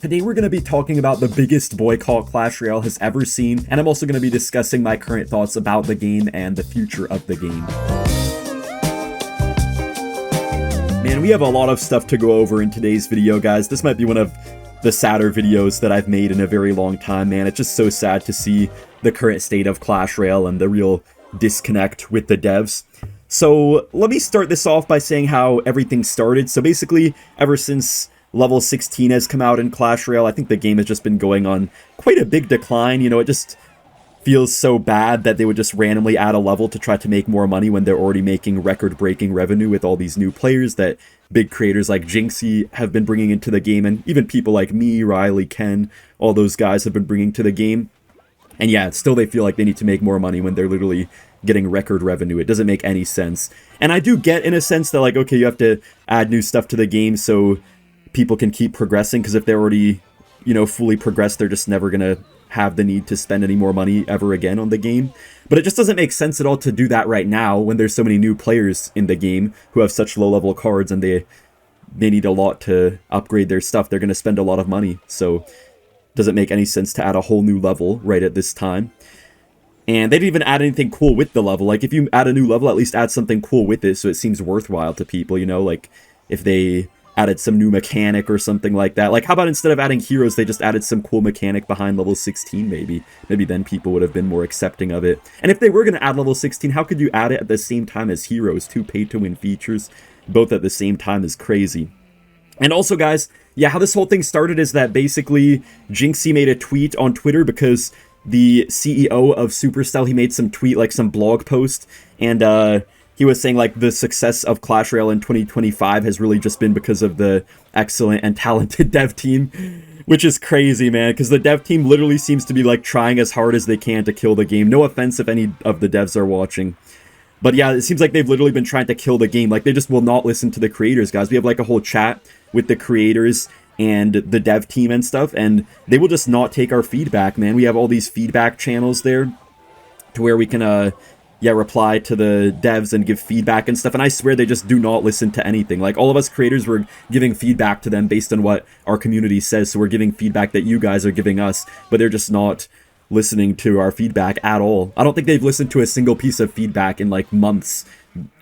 Today we're going to be talking about the biggest boycott Clash Royale has ever seen, and I'm also going to be discussing my current thoughts about the game and the future of the game. Man, we have a lot of stuff to go over in today's video, guys. This might be one of the sadder videos that I've made in a very long time, man. It's just so sad to see the current state of Clash Royale and the real disconnect with the devs. So let me start this off by saying how everything started. So basically, ever since level 16 has come out in Clash Royale, I think the game has just been going on quite a big decline. You know, it just feels so bad that they would just randomly add a level to try to make more money when they're already making record-breaking revenue with all these new players that big creators like Jynxzi have been bringing into the game, and even people like me, Riley, Ken, all those guys have been bringing to the game. And yeah, still they feel like they need to make more money when they're literally getting record revenue. It doesn't make any sense. And I do get, in a sense, that like, okay, you have to add new stuff to the game so people can keep progressing, because if they're already, you know, fully progressed, they're just never gonna have the need to spend any more money ever again on the game. But it just doesn't make sense at all to do that right now when there's so many new players in the game who have such low level cards and they need a lot to upgrade their stuff. They're gonna spend a lot of money, so it doesn't make any sense to add a whole new level right at this time. And they didn't even add anything cool with the level. Like, if you add a new level, at least add something cool with it so it seems worthwhile to people, you know? Like, if they added some new mechanic or something like that. Like, how about instead of adding heroes, they just added some cool mechanic behind level 16, maybe? Maybe then people would have been more accepting of it. And if they were going to add level 16, how could you add it at the same time as heroes? Two pay-to-win features, both at the same time, is crazy. And also, guys, yeah, how this whole thing started is that basically Jynxzi made a tweet on Twitter because the CEO of Supercell, he made some tweet, like some blog post, and he was saying, like, the success of Clash Royale in 2025 has really just been because of the excellent and talented dev team, which is crazy, man, because the dev team literally seems to be, like, trying as hard as they can to kill the game. No offense if any of the devs are watching. But yeah, it seems like they've literally been trying to kill the game. Like, they just will not listen to the creators, guys. We have, like, a whole chat with the creators and the dev team and stuff, and they will just not take our feedback, man. We have all these feedback channels there to where we can, reply to the devs and give feedback and stuff, and I swear they just do not listen to anything. Like, all of us creators, were giving feedback to them based on what our community says, so we're giving feedback that you guys are giving us, but they're just not listening to our feedback at all. I don't think they've listened to a single piece of feedback in, like, months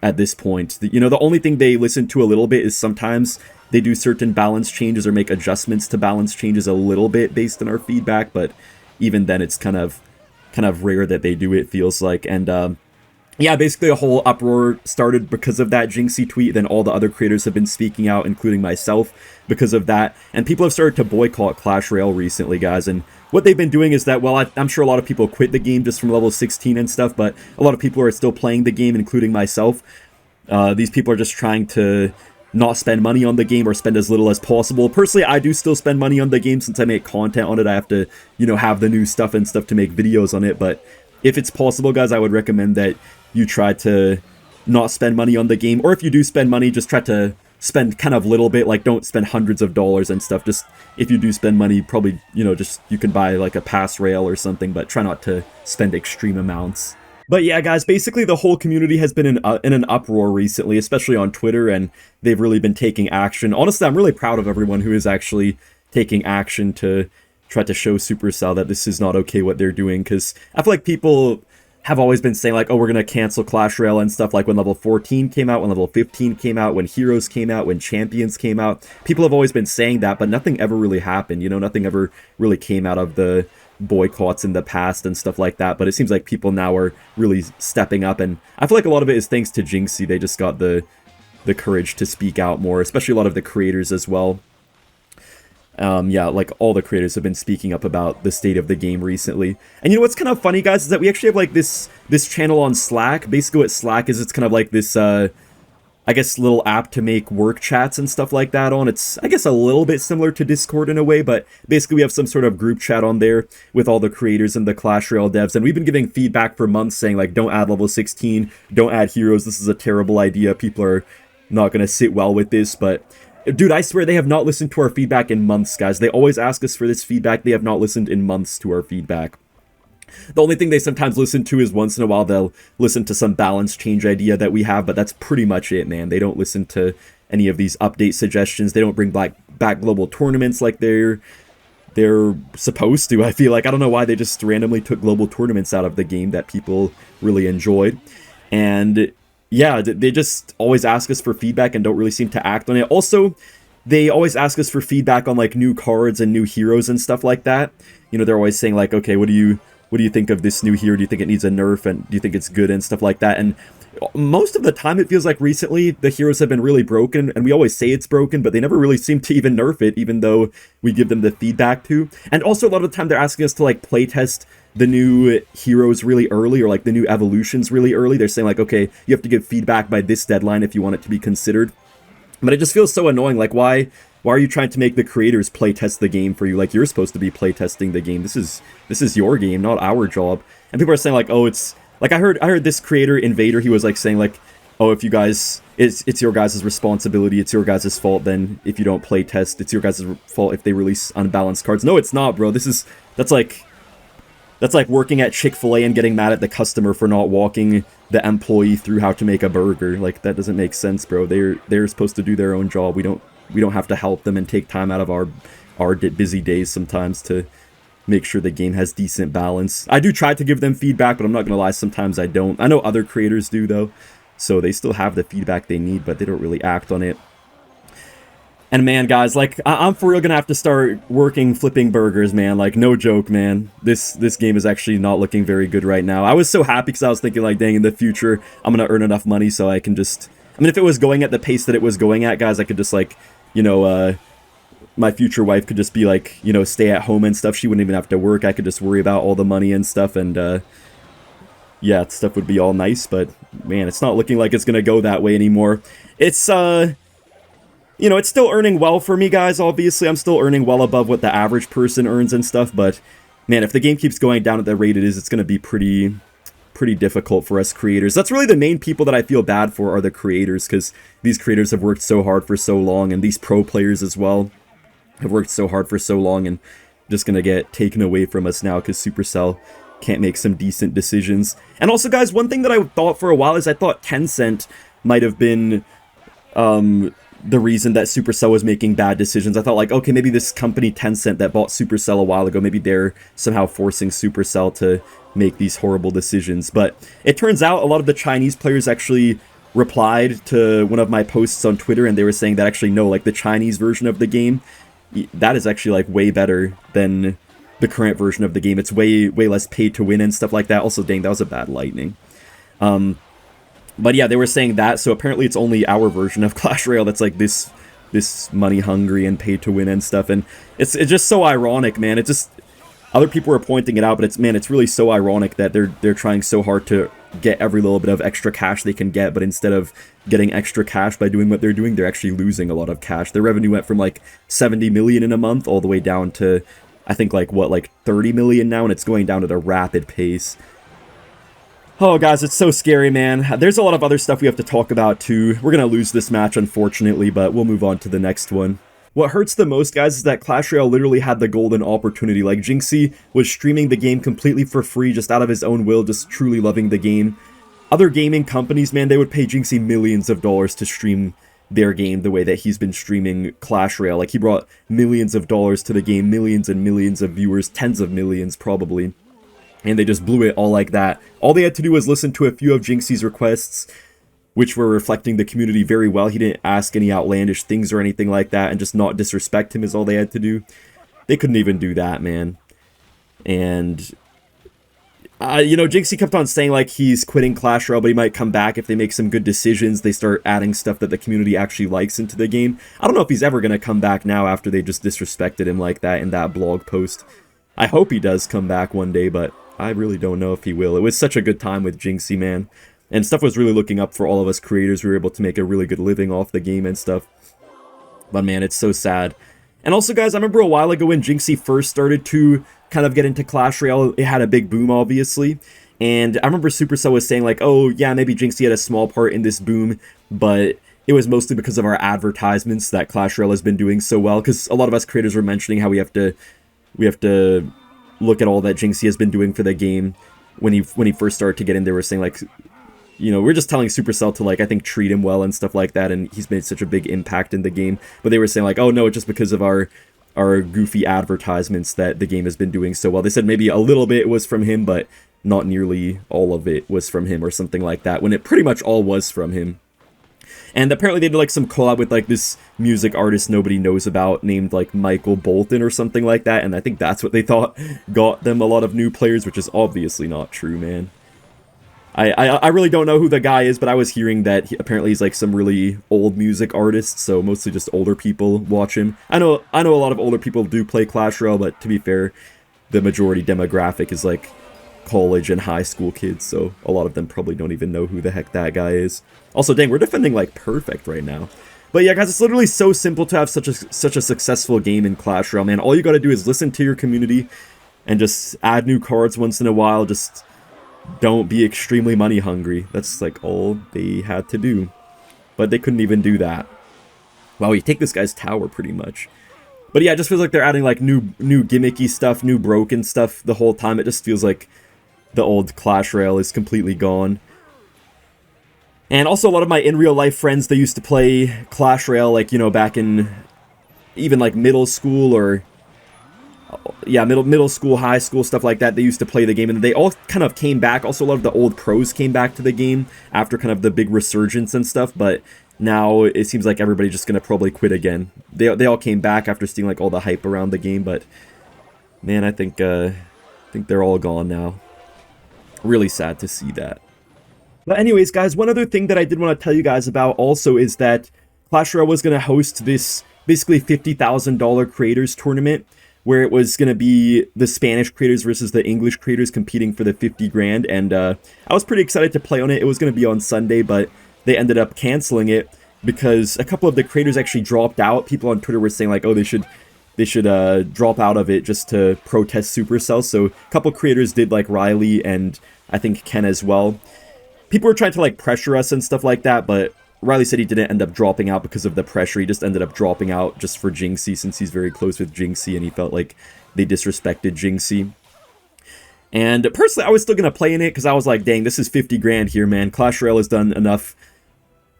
at this point. You know, the only thing they listen to a little bit is sometimes they do certain balance changes or make adjustments to balance changes a little bit based on our feedback, but even then it's kind of rare that they do, it feels like. And yeah, basically a whole uproar started because of that Jynxzi tweet. Then all the other creators have been speaking out, including myself, because of that. And people have started to boycott Clash Royale recently, guys. And what they've been doing is that, well, I'm sure a lot of people quit the game just from level 16 and stuff, but a lot of people are still playing the game, including myself. These people are just trying to not spend money on the game or spend as little as possible. Personally, I do still spend money on the game since I make content on it. I have to, you know, have the new stuff and stuff to make videos on it. But if it's possible, guys, I would recommend that you try to not spend money on the game. Or if you do spend money, just try to spend kind of little bit. Like, don't spend hundreds of dollars and stuff. Just, if you do spend money, probably, you know, just, you can buy like a pass rail or something, but try not to spend extreme amounts. But yeah, guys, basically the whole community has been in an uproar recently, especially on Twitter, and they've really been taking action. Honestly, I'm really proud of everyone who is actually taking action to try to show Supercell that this is not okay what they're doing, because I feel like people have always been saying, like, oh, we're going to cancel Clash Royale and stuff, like when level 14 came out, when level 15 came out, when Heroes came out, when Champions came out. People have always been saying that, but nothing ever really happened, you know, nothing ever really came out of the boycotts in the past and stuff like that. But it seems like people now are really stepping up, and I feel like a lot of it is thanks to Jynxzi. They just got the courage to speak out more, especially a lot of the creators as well. Yeah, like, all the creators have been speaking up about the state of the game recently. And you know what's kind of funny, guys, is that we actually have, like, this channel on Slack. Basically what Slack is, it's kind of like this, I guess, little app to make work chats and stuff like that on. It's, I guess, a little bit similar to Discord in a way, but basically we have some sort of group chat on there with all the creators and the Clash Royale devs, and we've been giving feedback for months saying, like, don't add level 16, don't add heroes, this is a terrible idea, people are not going to sit well with this. But dude, I swear they have not listened to our feedback in months, guys. They always ask us for this feedback. They have not listened in months to our feedback. The only thing they sometimes listen to is once in a while they'll listen to some balance change idea that we have, but that's pretty much it, man. They don't listen to any of these update suggestions. They don't bring back global tournaments like they're they're supposed to. I feel like, I don't know why they just randomly took global tournaments out of the game that people really enjoyed. And yeah, they just always ask us for feedback and don't really seem to act on it. Also, they always ask us for feedback on like new cards and new heroes and stuff like that. You know, they're always saying like, okay, what do you think of this new hero? Do you think it needs a nerf, and do you think it's good and stuff like that? And most of the time it feels like recently the heroes have been really broken, and we always say it's broken, but they never really seem to even nerf it, even though we give them the feedback to. And also a lot of the time they're asking us to like playtest the new heroes really early, or like the new evolutions really early. They're saying like, okay, you have to give feedback by this deadline if you want it to be considered. But it just feels so annoying. Like, why are you trying to make the creators playtest the game for you? Like, you're supposed to be playtesting the game. This is your game, not our job. And people are saying like, oh, it's like, I heard this creator Invader, he was like saying like, oh, if you guys, it's your guys' responsibility, it's your guys' fault then if you don't playtest, it's your guys' fault if they release unbalanced cards. No, it's not, bro. That's like working at Chick-fil-A and getting mad at the customer for not walking the employee through how to make a burger. Like, that doesn't make sense, bro. They're supposed to do their own job. We don't have to help them and take time out of our busy days sometimes to make sure the game has decent balance. I do try to give them feedback, but I'm not gonna lie, sometimes I don't. I know other creators do though, so they still have the feedback they need, but they don't really act on it. And man, guys, like, I'm for real gonna have to start working flipping burgers, man. Like, no joke, man. This game is actually not looking very good right now. I was so happy because I was thinking, like, dang, in the future, I'm gonna earn enough money so I can just... I mean, if it was going at the pace that it was going at, guys, I could just, like, you know, my future wife could just be, like, you know, stay at home and stuff. She wouldn't even have to work. I could just worry about all the money and stuff, and, yeah, stuff would be all nice, but, man, it's not looking like it's gonna go that way anymore. It's, you know, it's still earning well for me, guys, obviously. I'm still earning well above what the average person earns and stuff, but, man, if the game keeps going down at the rate it is, it's going to be pretty difficult for us creators. That's really the main people that I feel bad for, are the creators, because these creators have worked so hard for so long, and these pro players as well have worked so hard for so long, and just going to get taken away from us now because Supercell can't make some decent decisions. And also, guys, one thing that I thought for a while is I thought Tencent might have been, the reason that Supercell was making bad decisions. I thought like, okay, maybe this company Tencent that bought Supercell a while ago, maybe they're somehow forcing Supercell to make these horrible decisions. But it turns out a lot of the Chinese players actually replied to one of my posts on Twitter, and they were saying that actually no, like the Chinese version of the game, that is actually like way better than the current version of the game. It's way less pay to win and stuff like that. Also, dang, that was a bad lightning. But yeah, they were saying that, so apparently it's only our version of Clash Royale that's like this money hungry and pay to win and stuff, and it's just so ironic, man. It's just, other people are pointing it out, but it's really so ironic that they're trying so hard to get every little bit of extra cash they can get, but instead of getting extra cash by doing what they're doing, they're actually losing a lot of cash. Their revenue went from like 70 million in a month all the way down to, I think, like 30 million now, and it's going down at a rapid pace. Oh, guys, it's so scary, man. There's a lot of other stuff we have to talk about, too. We're gonna lose this match, unfortunately, but we'll move on to the next one. What hurts the most, guys, is that Clash Royale literally had the golden opportunity. Like, Jynxzi was streaming the game completely for free, just out of his own will, just truly loving the game. Other gaming companies, man, they would pay Jynxzi millions of dollars to stream their game the way that he's been streaming Clash Royale. Like, he brought millions of dollars to the game, millions and millions of viewers, tens of millions, probably. And they just blew it all like that. All they had to do was listen to a few of Jynxzi's requests, which were reflecting the community very well. He didn't ask any outlandish things or anything like that, and just not disrespect him is all they had to do. They couldn't even do that, man. And, you know, Jynxzi kept on saying, like, he's quitting Clash Royale, but he might come back if they make some good decisions. They start adding stuff that the community actually likes into the game. I don't know if he's ever going to come back now after they just disrespected him like that in that blog post. I hope he does come back one day, but I really don't know if he will. It was such a good time with Jynxzi, man. And stuff was really looking up for all of us creators. We were able to make a really good living off the game and stuff. But man, it's so sad. And also, guys, I remember a while ago when Jynxzi first started to kind of get into Clash Royale, it had a big boom, obviously. And I remember Supercell was saying, like, oh, yeah, maybe Jynxzi had a small part in this boom, but it was mostly because of our advertisements that Clash Royale has been doing so well. Because a lot of us creators were mentioning how we have to look at all that Jynxzi has been doing for the game. When he first started to get in, they were saying, like, you know, we're just telling Supercell to, like, I think treat him well and stuff like that, and he's made such a big impact in the game. But they were saying, like, oh no, just because of our are goofy advertisements that the game has been doing so well. They said maybe a little bit was from him, but not nearly all of it was from him or something like that, when it pretty much all was from him. And apparently they did like some collab with like this music artist nobody knows about named like Michael Bolton or something like that, and I think that's what they thought got them a lot of new players, which is obviously not true, man. I really don't know who the guy is, but I was hearing that apparently he's like some really old music artist, so mostly just older people watch him. I know a lot of older people do play Clash Royale, but to be fair, the majority demographic is like college and high school kids, so a lot of them probably don't even know who the heck that guy is. Also, dang, we're defending like perfect right now. But yeah, guys, it's literally so simple to have such a successful game in Clash Royale, man. All you gotta do is listen to your community and just add new cards once in a while. Just don't be extremely money hungry. That's like all they had to do. But they couldn't even do that. Wow, you take this guy's tower pretty much. But yeah, it just feels like they're adding like new gimmicky stuff, new broken stuff the whole time. It just feels like the old Clash Royale is completely gone. And also a lot of my in real life friends, they used to play Clash Royale like, you know, back in even like middle school or yeah, middle school, high school, stuff like that. They used to play the game, and they all kind of came back. Also, a lot of the old pros came back to the game after kind of the big resurgence and stuff, but now it seems like everybody's just going to probably quit again. They all came back after seeing like all the hype around the game, but man, I think they're all gone now. Really sad to see that. But anyways, guys, one other thing that I did want to tell you guys about also is that Clash Royale was going to host this basically $50,000 creators tournament, where it was going to be the Spanish creators versus the English creators competing for the 50 grand, and I was pretty excited to play on it. It was going to be on Sunday, but they ended up canceling it because a couple of the creators actually dropped out. People on Twitter were saying like, oh, they should drop out of it just to protest Supercell. So a couple creators did, like Riley and I think Ken as well. People were trying to like pressure us and stuff like that, but Riley said he didn't end up dropping out because of the pressure. He just ended up dropping out just for Jynxzi, since he's very close with Jynxzi and he felt like they disrespected Jynxzi. And personally, I was still going to play in it because I was like, dang, this is 50 grand here, man. Clash Royale has done enough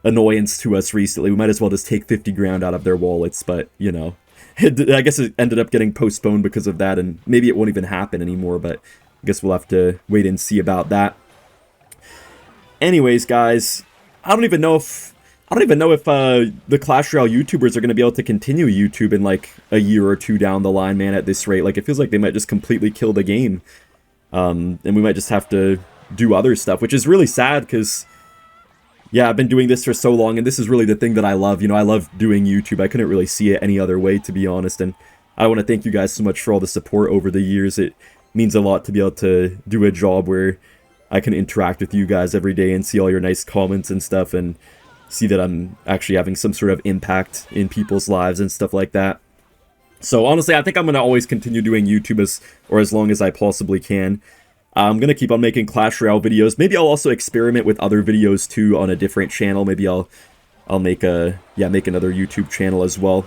annoyance to us recently. We might as well just take 50 grand out of their wallets, but, you know, I guess it ended up getting postponed because of that, and maybe it won't even happen anymore, but I guess we'll have to wait and see about that. Anyways, guys, I don't even know if the Clash Royale YouTubers are going to be able to continue YouTube in like a year or two down the line, man, at this rate. Like, it feels like they might just completely kill the game. And we might just have to do other stuff, which is really sad because, yeah, I've been doing this for so long, and this is really the thing that I love. You know, I love doing YouTube. I couldn't really see it any other way, to be honest, and I want to thank you guys so much for all the support over the years. It means a lot to be able to do a job where I can interact with you guys every day and see all your nice comments and stuff, and see that I'm actually having some sort of impact in people's lives and stuff like that. So honestly, I think I'm going to always continue doing YouTube as long as I possibly can. I'm going to keep on making Clash Royale videos. Maybe I'll also experiment with other videos too on a different channel. Maybe I'll make another YouTube channel as well.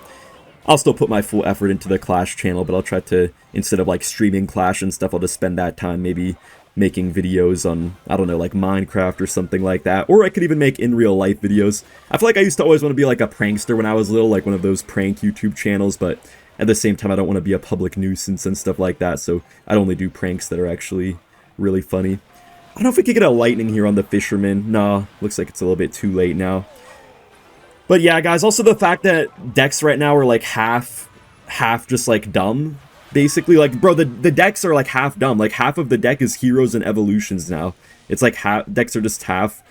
I'll still put my full effort into the Clash channel, but I'll try to, instead of like streaming Clash and stuff, I'll just spend that time maybe making videos on, I don't know, like Minecraft or something like that. Or I could even make in real life videos. I feel like I used to always want to be like a prankster when I was little, like one of those prank YouTube channels, but at the same time I don't want to be a public nuisance and stuff like that, so I'd only do pranks that are actually really funny. I don't know if we could get a lightning here on the fisherman. Nah, looks like it's a little bit too late now. But yeah, guys, also the fact that decks right now are like half just like dumb. Basically, like, bro, the decks are like half dumb. Like, half of the deck is heroes and evolutions now. It's like decks are just half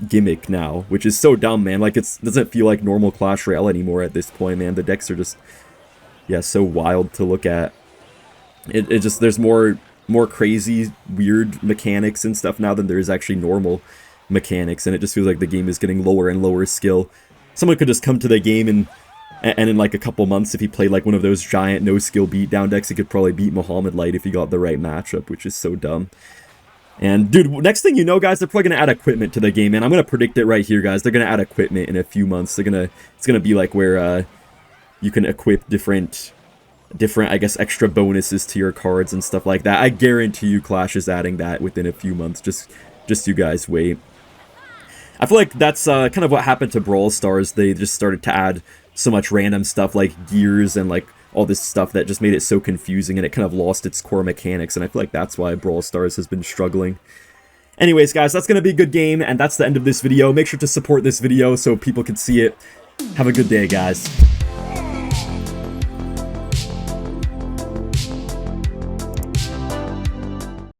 gimmick now, which is so dumb, man. Like, it doesn't feel like normal Clash Royale anymore at this point, man. The decks are just, yeah, so wild to look at. It just, there's more crazy, weird mechanics and stuff now than there is actually normal mechanics, and it just feels like the game is getting lower and lower skill. Someone could just come to the game and in like a couple months, if he played like one of those giant no-skill beatdown decks, he could probably beat Muhammad Light if he got the right matchup, which is so dumb. And dude, next thing you know, guys, they're probably gonna add equipment to the game, man. I'm gonna predict it right here, guys. They're gonna add equipment in a few months. It's gonna be like where you can equip different, I guess, extra bonuses to your cards and stuff like that. I guarantee you Clash is adding that within a few months. Just you guys wait. I feel like that's kind of what happened to Brawl Stars. They just started to add so much random stuff like gears and like all this stuff that just made it so confusing, and it kind of lost its core mechanics, and I feel like that's why Brawl Stars has been struggling. Anyways, guys, that's going to be a good game, and that's the end of this video. Make sure to support this video so people can see it. Have a good day, guys.